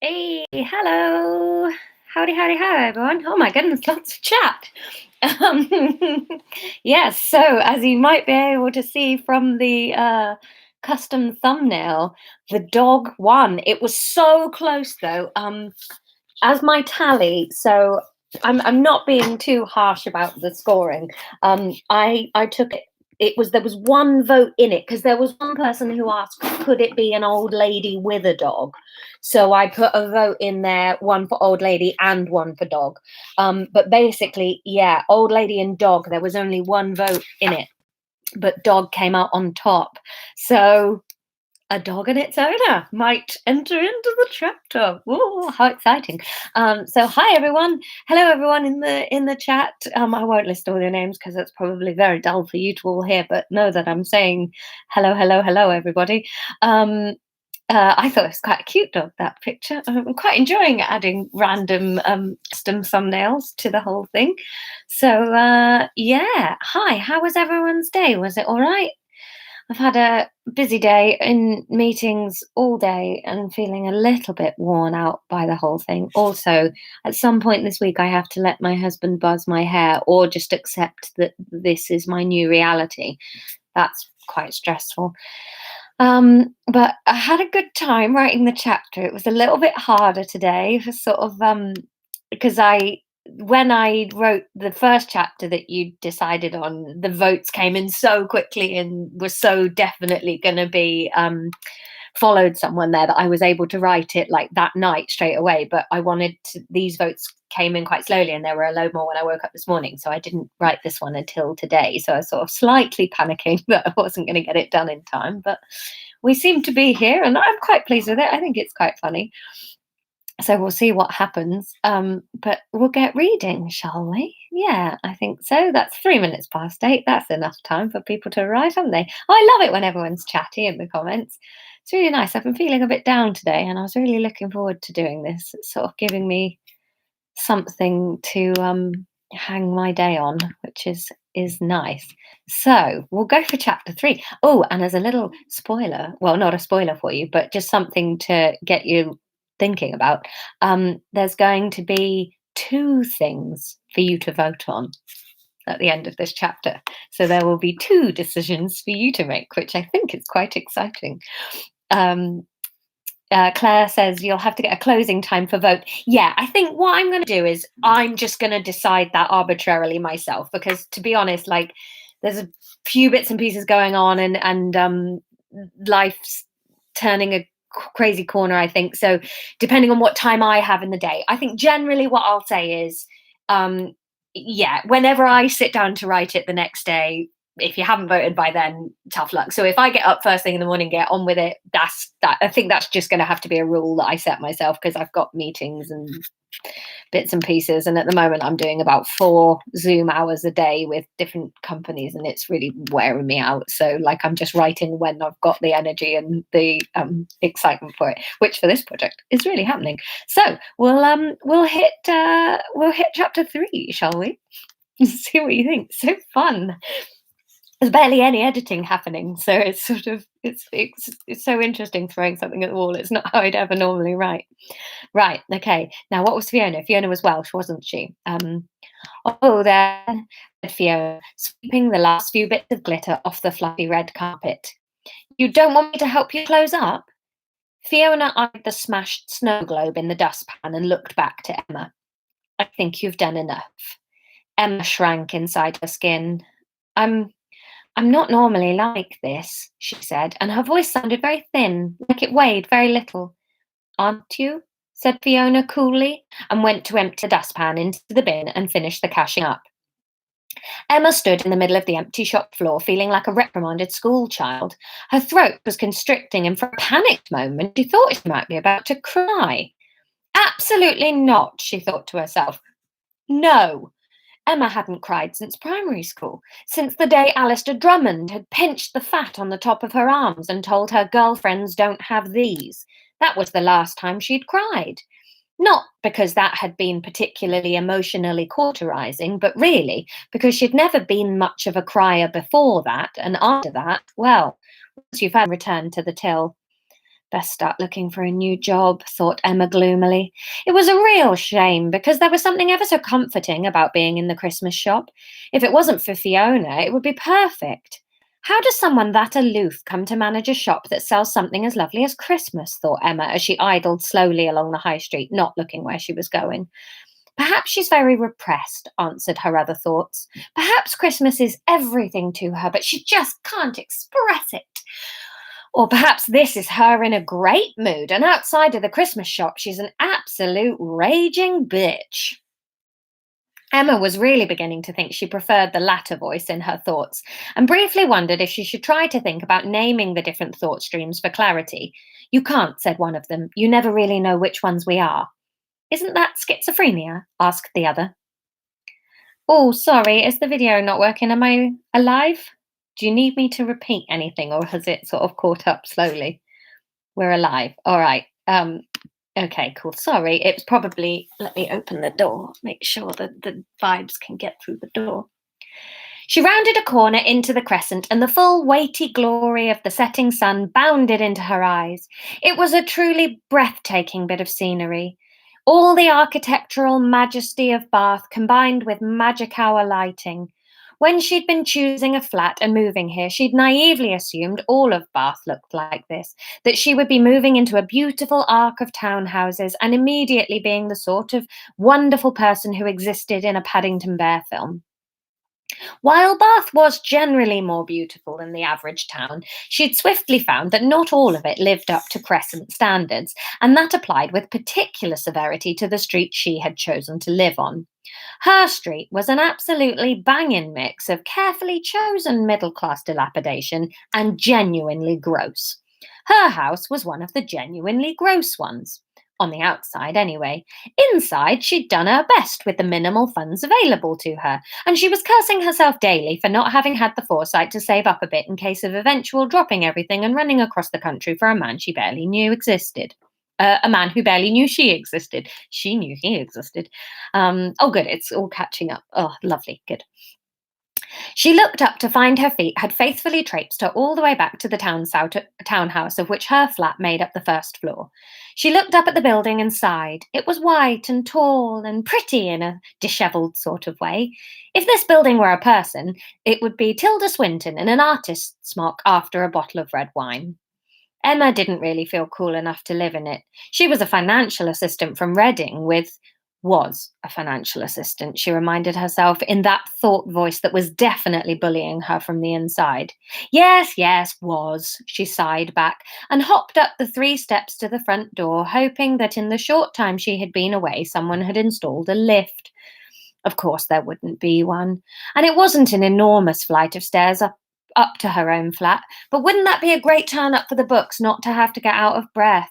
Hey, hello. Howdy, howdy, how, everyone. Oh my goodness, lots of chat. Um, yes, so as you might be able to see from the custom thumbnail, the dog won. It was so close though. As my tally, so I'm not being too harsh about the scoring. I took it. It was there was one vote in it because there was one person who asked, could it be an old lady with a dog? So I put a vote in there, one for old lady and one for dog. But basically, yeah, old lady and dog. There was only one vote in it, but dog came out on top. So a dog and its owner might enter into the chapter. Ooh, how exciting! So hi everyone, hello everyone in the chat. I won't list all your names because it's probably very dull for you to all hear, but know that I'm saying hello, hello, hello, everybody. I thought it was quite a cute dog, that picture. I'm quite enjoying adding random custom thumbnails to the whole thing. So yeah, hi. How was everyone's day? Was it all right? I've had a busy day in meetings all day and feeling a little bit worn out by the whole thing. Also, at some point this week, I have to let my husband buzz my hair or just accept that this is my new reality. That's quite stressful. But I had a good time writing the chapter. It was a little bit harder today for sort of because I when I wrote the first chapter that you decided on, the votes came in so quickly and were so definitely going to be followed someone there that I was able to write it like that night straight away. But I wanted to, these votes came in quite slowly and there were a load more when I woke up this morning. So I didn't write this one until today. So I was sort of slightly panicking that I wasn't going to get it done in time. But we seem to be here and I'm quite pleased with it. I think it's quite funny. So we'll see what happens. But we'll get reading, shall we? Yeah, I think so. That's 3 minutes past 8. That's enough time for people to arrive, haven't they? Oh, I love it when everyone's chatty in the comments. It's really nice. I've been feeling a bit down today, and I was really looking forward to doing this. It's sort of giving me something to hang my day on, which is nice. So we'll go for chapter 3. Oh, and as a little spoiler, well, not a spoiler for you, but just something to get you thinking about. There's going to be 2 things for you to vote on at the end of this chapter. So there will be 2 decisions for you to make, which I think is quite exciting. Claire says you'll have to get a closing time for vote. Yeah, I think what I'm going to do is I'm just going to decide that arbitrarily myself because, to be honest, like there's a few bits and pieces going on, and life's turning a crazy corner. I think so. Depending on what time I have in the day, I think generally what I'll say is, yeah, whenever I sit down to write it the next day, if you haven't voted by then, tough luck. So if I get up first thing in the morning, get on with it, that's that. I think that's just going to have to be a rule that I set myself because I've got meetings and bits and pieces. And at the moment, I'm doing about 4 Zoom hours a day with different companies, and it's really wearing me out. So like I'm just writing when I've got the energy and the excitement for it, which for this project is really happening. So we'll hit chapter 3, shall we? See what you think. So fun. There's barely any editing happening, so it's sort of it's so interesting throwing something at the wall. It's not how I'd ever normally write. Right, okay. Now, what was Fiona? Fiona was Welsh, wasn't she? Oh, there, said Fiona, sweeping the last few bits of glitter off the fluffy red carpet. You don't want me to help you close up? Fiona eyed the smashed snow globe in the dustpan and looked back to Emma. I think you've done enough. Emma shrank inside her skin. I'm not normally like this, she said, and her voice sounded very thin, like it weighed very little. Aren't you? Said Fiona coolly, and went to empty the dustpan into the bin and finish the cashing up. Emma stood in the middle of the empty shop floor, feeling like a reprimanded schoolchild. Her throat was constricting, and for a panicked moment, she thought she might be about to cry. Absolutely not, she thought to herself. No, Emma hadn't cried since primary school, since the day Alistair Drummond had pinched the fat on the top of her arms and told her girlfriends don't have these. That was the last time she'd cried. Not because that had been particularly emotionally cauterizing, but really because she'd never been much of a crier before that, and after that, well, once you've had returned to the till. Best start looking for a new job, thought Emma gloomily. It was a real shame because there was something ever so comforting about being in the Christmas shop. If it wasn't for Fiona, it would be perfect. How does someone that aloof come to manage a shop that sells something as lovely as Christmas? Thought Emma as she idled slowly along the high street, not looking where she was going. Perhaps she's very repressed, answered her other thoughts. Perhaps Christmas is everything to her, but she just can't express it. Or perhaps this is her in a great mood, and outside of the Christmas shop, she's an absolute raging bitch. Emma was really beginning to think she preferred the latter voice in her thoughts, and briefly wondered if she should try to think about naming the different thought streams for clarity. You can't, said one of them. You never really know which ones we are. Isn't that schizophrenia? Asked the other. Oh, sorry, is the video not working? Am I alive? Do you need me to repeat anything, or has it sort of caught up slowly? We're alive. All right. Okay, cool. Sorry, it's probably. Let me open the door. Make sure that the vibes can get through the door. She rounded a corner into the crescent, and the full, weighty glory of the setting sun bounded into her eyes. It was a truly breathtaking bit of scenery. All the architectural majesty of Bath combined with magic hour lighting. When she'd been choosing a flat and moving here, she'd naively assumed all of Bath looked like this, that she would be moving into a beautiful arc of townhouses and immediately being the sort of wonderful person who existed in a Paddington Bear film. While Bath was generally more beautiful than the average town, she'd swiftly found that not all of it lived up to Crescent standards, and that applied with particular severity to the street she had chosen to live on. Her street was an absolutely banging mix of carefully chosen middle class dilapidation and genuinely gross. Her house was one of the genuinely gross ones. On the outside, anyway. Inside, she'd done her best with the minimal funds available to her, and she was cursing herself daily for not having had the foresight to save up a bit in case of eventual dropping everything and running across the country for a man she barely knew existed. A man who barely knew she existed. She knew he existed. Oh, good, it's all catching up. Oh, lovely, good. She looked up to find her feet had faithfully traipsed her all the way back to the townhouse of which her flat made up the first floor. She looked up at the building and sighed. It was white and tall and pretty in a dishevelled sort of way. If this building were a person, it would be Tilda Swinton in an artist's smock after a bottle of red wine. Emma didn't really feel cool enough to live in it. She was a financial assistant from Reading was a financial assistant, she reminded herself in that thought voice that was definitely bullying her from the inside. Yes, yes, was, she sighed back and hopped up the 3 steps to the front door, hoping that in the short time she had been away, someone had installed a lift. Of course, there wouldn't be one. And it wasn't an enormous flight of stairs up to her own flat, but wouldn't that be a great turn up for the books not to have to get out of breath?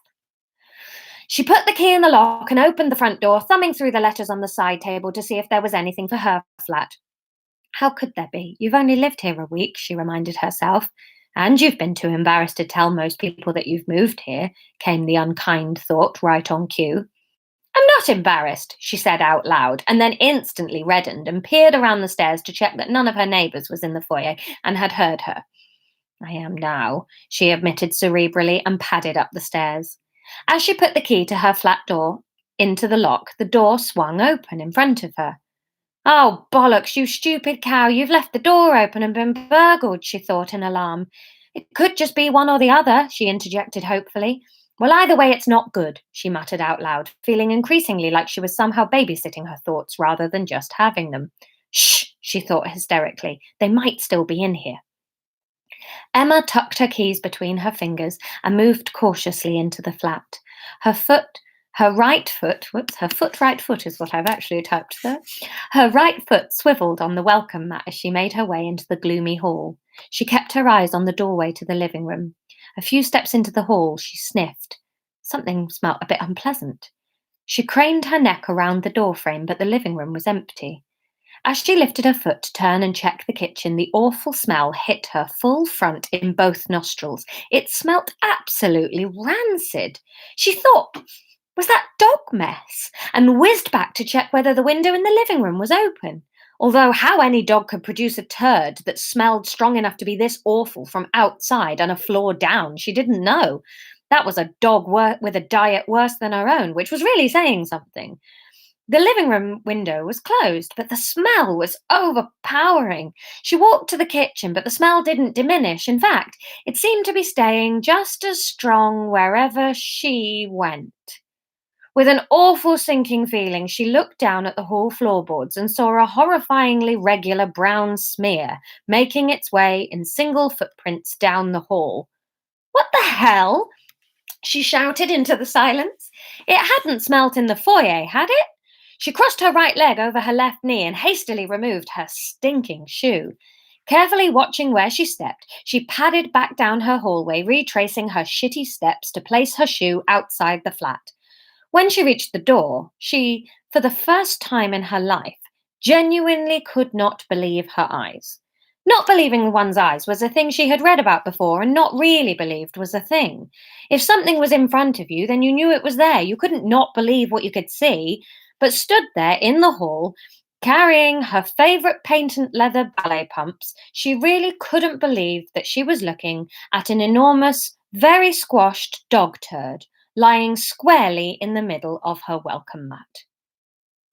She put the key in the lock and opened the front door, thumbing through the letters on the side table to see if there was anything for her flat. How could there be? You've only lived here a week, she reminded herself. And you've been too embarrassed to tell most people that you've moved here, came the unkind thought right on cue. I'm not embarrassed, she said out loud, and then instantly reddened and peered around the stairs to check that none of her neighbours was in the foyer and had heard her. I am now, she admitted cerebrally and padded up the stairs. As she put the key to her flat door into the lock, the door swung open in front of her. Oh, bollocks, you stupid cow, you've left the door open and been burgled, she thought in alarm. It could just be one or the other, she interjected hopefully. Well, either way, it's not good, she muttered out loud, feeling increasingly like she was somehow babysitting her thoughts rather than just having them. Shh, she thought hysterically, they might still be in here. Emma tucked her keys between her fingers and moved cautiously into the flat. Her right foot is what I've actually typed there. Her right foot swiveled on the welcome mat as she made her way into the gloomy hall. She kept her eyes on the doorway to the living room. A few steps into the hall, she sniffed. Something smelt a bit unpleasant. She craned her neck around the doorframe, but the living room was empty. As she lifted her foot to turn and check the kitchen, the awful smell hit her full front in both nostrils. It smelt absolutely rancid. She thought, was that dog mess? And whizzed back to check whether the window in the living room was open. Although how any dog could produce a turd that smelled strong enough to be this awful from outside and a floor down, she didn't know. That was a dog with a diet worse than her own, which was really saying something. The living room window was closed, but the smell was overpowering. She walked to the kitchen, but the smell didn't diminish. In fact, it seemed to be staying just as strong wherever she went. With an awful sinking feeling, she looked down at the hall floorboards and saw a horrifyingly regular brown smear making its way in single footprints down the hall. What the hell? She shouted into the silence. It hadn't smelt in the foyer, had it? She crossed her right leg over her left knee and hastily removed her stinking shoe. Carefully watching where she stepped, she padded back down her hallway, retracing her shitty steps to place her shoe outside the flat. When she reached the door, she, for the first time in her life, genuinely could not believe her eyes. Not believing one's eyes was a thing she had read about before, and not really believed was a thing. If something was in front of you, then you knew it was there. You couldn't not believe what you could see, but stood there in the hall, carrying her favourite patent leather ballet pumps, she really couldn't believe that she was looking at an enormous, very squashed dog turd lying squarely in the middle of her welcome mat.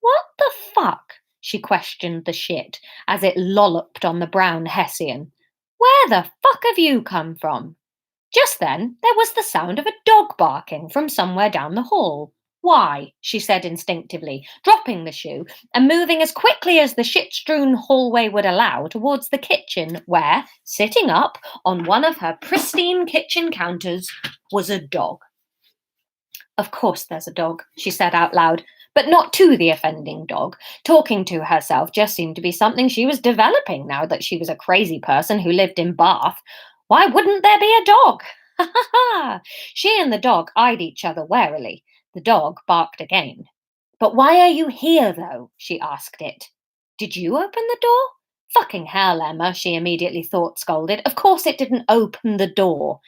What the fuck? She questioned the shit as it lolloped on the brown Hessian. Where the fuck have you come from? Just then, there was the sound of a dog barking from somewhere down the hall. Why? She said instinctively, dropping the shoe and moving as quickly as the shit-strewn hallway would allow towards the kitchen where, sitting up on one of her pristine kitchen counters, was a dog. Of course there's a dog, she said out loud, but not to the offending dog. Talking to herself just seemed to be something she was developing now that she was a crazy person who lived in Bath. Why wouldn't there be a dog? Ha ha ha! She and the dog eyed each other warily. The dog barked again. But why are you here, though? She asked it. Did you open the door? Fucking hell, Emma, she immediately thought, scolded. Of course it didn't open the door.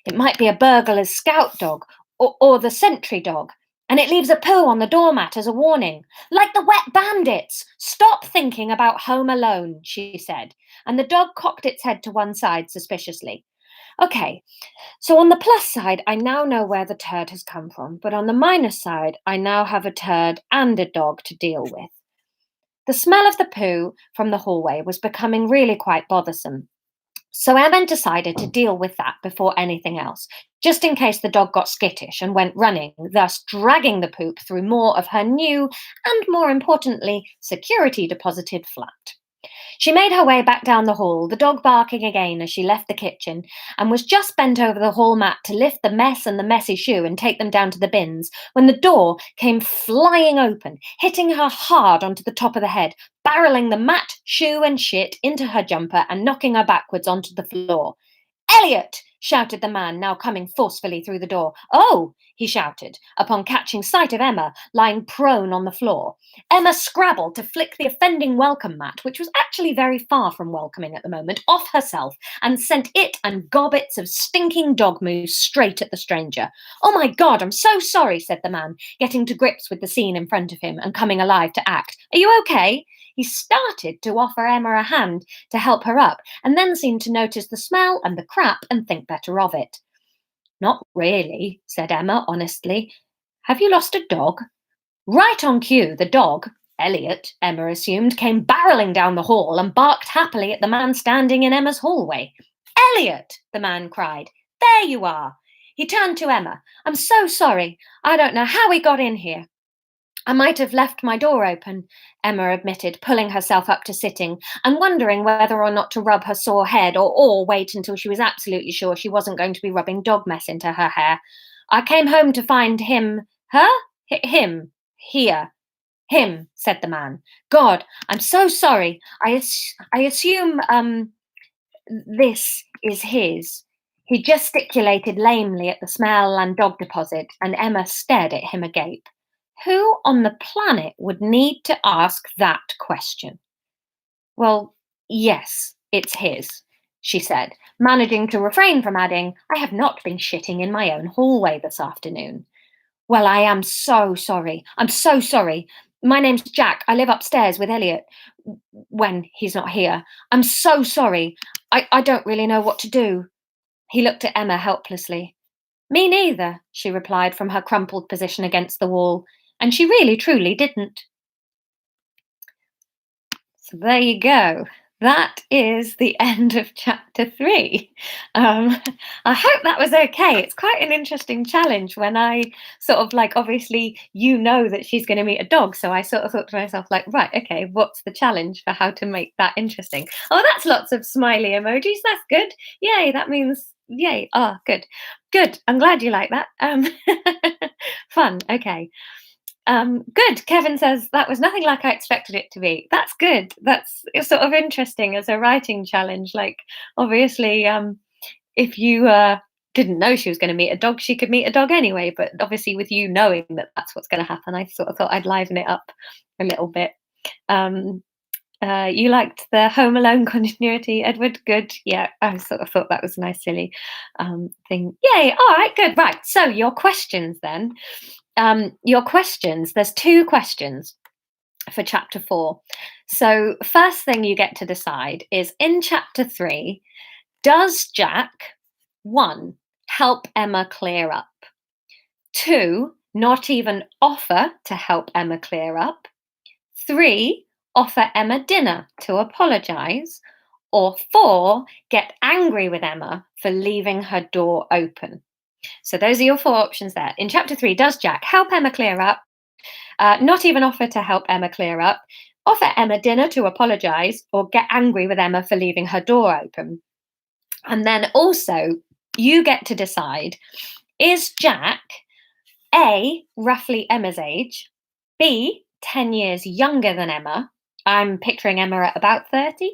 It might be a burglar's scout dog or the sentry dog, and it leaves a poo on the doormat as a warning. Like the wet bandits! Stop thinking about Home Alone, she said, and the dog cocked its head to one side suspiciously. Okay, so on the plus side, I now know where the turd has come from, but on the minus side, I now have a turd and a dog to deal with. The smell of the poo from the hallway was becoming really quite bothersome. So Emma decided to deal with that before anything else, just in case the dog got skittish and went running, thus dragging the poop through more of her new and, more importantly, security deposited flat. She made her way back down the hall, the dog barking again as she left the kitchen, and was just bent over the hall mat to lift the mess and the messy shoe and take them down to the bins, when the door came flying open, hitting her hard onto the top of the head, barreling the mat, shoe, and shit into her jumper and knocking her backwards onto the floor. Elliot! Shouted the man, now coming forcefully through the door. Oh! He shouted, upon catching sight of Emma lying prone on the floor. Emma scrabbled to flick the offending welcome mat, which was actually very far from welcoming at the moment, off herself, and sent it and gobbets of stinking dog mousse straight at the stranger. Oh my God, I'm so sorry, said the man, getting to grips with the scene in front of him and coming alive to act. Are you okay? He started to offer Emma a hand to help her up, and then seemed to notice the smell and the crap and think better of it. Not really, said Emma honestly. Have you lost a dog? Right on cue, the dog, Elliot, Emma assumed, came barreling down the hall and barked happily at the man standing in Emma's hallway. Elliot, the man cried. There you are. He turned to Emma. I'm so sorry. I don't know how he got in here. I might have left my door open, Emma admitted, pulling herself up to sitting and wondering whether or not to rub her sore head or wait until she was absolutely sure she wasn't going to be rubbing dog mess into her hair. I came home to find him. Her? Him. Here. Him, said the man. God, I'm so sorry. I assume, this is his. He gesticulated lamely at the smell and dog deposit, and Emma stared at him agape. Who on the planet would need to ask that question? Well, yes, it's his, she said, managing to refrain from adding, I have not been shitting in my own hallway this afternoon. Well, I am so sorry. I'm so sorry. My name's Jack. I live upstairs with Elliot when he's not here. I'm so sorry. I don't really know what to do. He looked at Emma helplessly. Me neither, she replied from her crumpled position against the wall, and she really truly didn't. So there you go. That is the end of chapter three. Um, I hope that was okay. It's quite an interesting challenge when I sort of like, obviously, you know that she's going to meet a dog. So I sort of thought to myself, like, right, okay, what's the challenge for how to make that interesting? Oh, that's lots of smiley emojis. That's good. Yay. That means, yay. Ah, good. Good. I'm glad you like that. Fun. Okay. Good. Kevin says that was nothing like I expected it to be. That's good. That's it's sort of interesting as a writing challenge. Like, obviously, if you didn't know she was going to meet a dog, she could meet a dog anyway. But obviously, with you knowing that that's what's going to happen, I sort of thought I'd liven it up a little bit. Um, you liked the Home Alone continuity, Edward? Good. Yeah, I sort of thought that was a nice, silly thing. Yay. All right, good. Right. So, your questions then. Your questions, there's two questions for chapter four. So, first thing you get to decide is in chapter three, does Jack, one, help Emma clear up? Two, not even offer to help Emma clear up? Three, offer Emma dinner to apologize? Or four, get angry with Emma for leaving her door open? So those are your four options there. In chapter three, does Jack help Emma clear up? Not even offer to help Emma clear up? Offer Emma dinner to apologize? Or get angry with Emma for leaving her door open? And then also, you get to decide, is Jack A, roughly Emma's age, B, 10 years younger than Emma? I'm picturing Emma at about 30.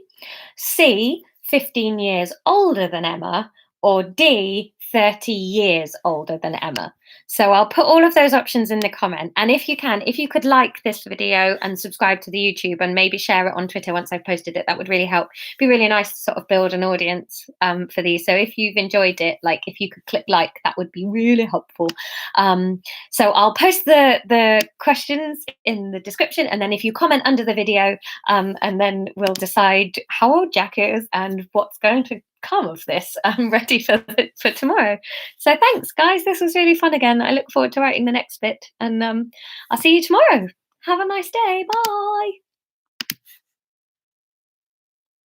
C, 15 years older than Emma, or D, 30 years older than Emma. So I'll put all of those options in the comment. And if you can, if you could like this video and subscribe to the YouTube and maybe share it on Twitter once I've posted it, that would really help. It'd be really nice to sort of build an audience for these. So if you've enjoyed it, like if you could click like, that would be really helpful. So I'll post the questions in the description, and then if you comment under the video, and then we'll decide how old Jack is and what's going to come of this. I'm ready for tomorrow. So thanks, guys. This was really fun again. I look forward to writing the next bit, and I'll see you tomorrow. Have a nice day. Bye.